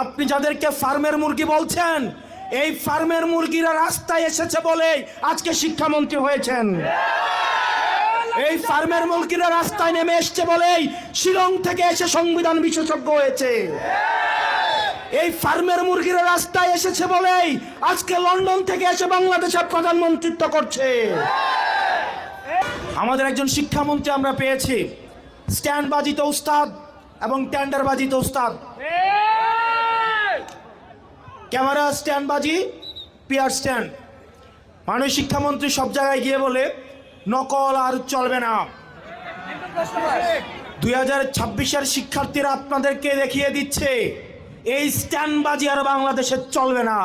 আপনি যাদেরকে ফার্মের মুরগি বলছেন, এই ফার্মের মুরগিরা রাস্তায় এসেছে বলেই আজকে শিক্ষামন্ত্রী হয়েছেন। এই ফার্মের মুরগিরা রাস্তায় নেমে এসছে বলেই শিলং থেকে এসে সংবিধান বিশেষজ্ঞ হয়েছে। এই ফার্মের মুরগিরা রাস্তায় এসেছে বলেই আজকে লন্ডন থেকে এসে বাংলাদেশের প্রধানমন্ত্রিত্ব করছে। আমাদের একজন শিক্ষামন্ত্রী আমরা পেয়েছি, স্ট্যান্ড বাজিতে উস্তাদ এবং টেন্ডার বাজিতে উস্তাদ। ক্যামেরা স্ট্যান্ড বাজি, পিয়ার স্ট্যান্ড। মাননীয় শিক্ষামন্ত্রী সব জায়গায় গিয়ে বলে নকল আর চলবে না। 2026-এর শিক্ষার্থীরা আপনাদেরকে দেখিয়ে দিচ্ছে এই স্ট্যান্ড বাজি আর বাংলাদেশে চলবে না।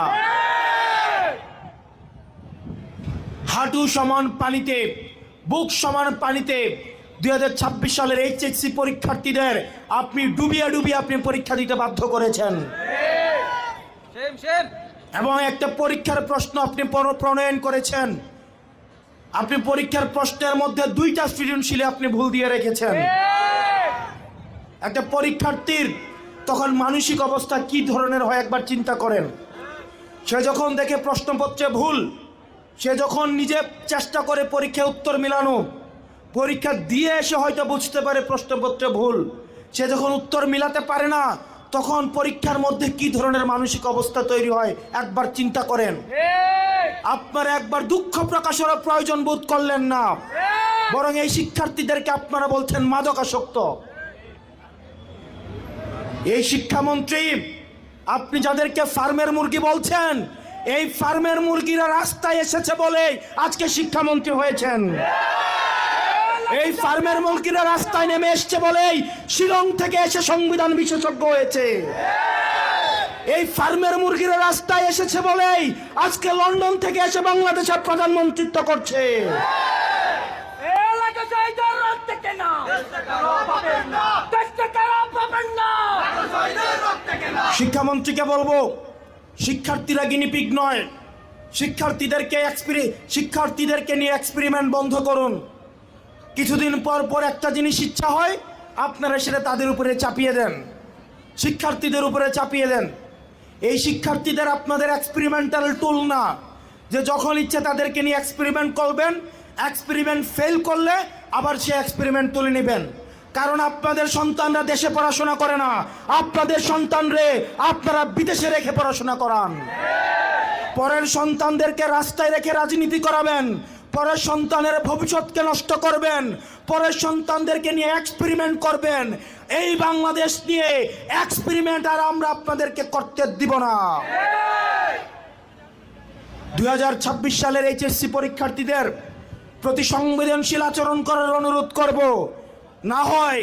হাঁটু সমান পানিতে, বুক সমান পানিতে 2026 সালের এইচএসসি পরীক্ষার্থীদের আপনি ডুবিয়ে ডুবিয়ে আপনি পরীক্ষা দিতে বাধ্য করেছেন। এবং একটা পরীক্ষার প্রশ্ন আপনি প্রণয়ন করেছেন। আপনি পরীক্ষার প্রশ্নের মধ্যে 2টা সৃজনশীলে আপনি ভুল দিয়ে রেখেছেন। একটা পরীক্ষার্থীর তখন মানসিক অবস্থা কি ধরনের হয় একবার চিন্তা করেন। সে যখন দেখে প্রশ্নপত্রে ভুল, সে যখন নিজে চেষ্টা করে পরীক্ষায় উত্তর মিলানো, পরীক্ষা দিয়ে এসে হয়তো বুঝতে পারে প্রশ্নপত্রে ভুল, সে যখন উত্তর মিলাতে পারে না, তখন পরীক্ষার মধ্যে কি ধরনের মানসিক অবস্থা তৈরি হয় একবার চিন্তা করেন। আপনারা একবার দুঃখ প্রকাশের প্রয়োজন বোধ করলেন না, বরং এই শিক্ষার্থীদেরকে আপনারা বলছেন মাদকাসক্ত। এই শিক্ষামন্ত্রী আপনি যাদেরকে ফার্মের মুরগি বলছেন, এই ফার্মের মুরগিরা রাস্তায় এসেছে বলে আজকে শিক্ষামন্ত্রী হয়েছেন। এই ফার্মের মুরগিরা রাস্তায় নেমে এসছে বলেই শিলং থেকে এসে সংবিধান বিশেষজ্ঞ হয়েছে। এই ফার্মের মুরগিরা রাস্তায় এসেছে বলেই আজকে লন্ডন থেকে এসে বাংলাদেশের প্রধানমন্ত্রিত্ব করছে। শিক্ষামন্ত্রীকে বলবো, শিক্ষার্থীরা গিনিপিগ নয়। শিক্ষার্থীদেরকে নিয়ে এক্সপেরিমেন্ট বন্ধ করুন। কিছুদিন পর পর একটা জিনিস ইচ্ছা হয়, আপনারা সেটা তাদের উপরে চাপিয়ে দেন, শিক্ষার্থীদের উপরে চাপিয়ে দেন। এই শিক্ষার্থীদের আপনাদের এক্সপেরিমেন্টাল টুল না, যে যখন ইচ্ছে তাদেরকে নিয়ে এক্সপেরিমেন্ট করবেন, এক্সপেরিমেন্ট ফেল করলে আবার সে এক্সপেরিমেন্ট তুলে নেবেন। কারণ আপনাদের সন্তানরা দেশে পড়াশোনা করে না, আপনাদের সন্তানরে আপনারা বিদেশে রেখে পড়াশোনা করান। পরের সন্তানদেরকে রাস্তায় রেখে রাজনীতি করাবেন, পরের সন্তানের ভবিষ্যৎকে নষ্ট করবেন, পরের সন্তানদেরকে নিয়ে এক্সপেরিমেন্ট করবেন। এই বাংলাদেশ নিয়ে এক্সপেরিমেন্ট আর আমরা আপনাদেরকে করতে দিব না। 2026 সালের এইচএসসি পরীক্ষার্থীদের প্রতি সংবেদনশীল আচরণ করার অনুরোধ করব। না হয়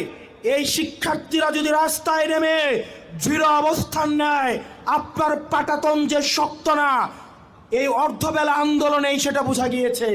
এই শিক্ষার্থীরা যদি রাস্তায় নেমে দৃঢ় অবস্থান নেয়, আপনার পাটাতন যে শক্ত না, এই অর্ধবেলা আন্দোলনেই সেটা বোঝা গিয়েছে।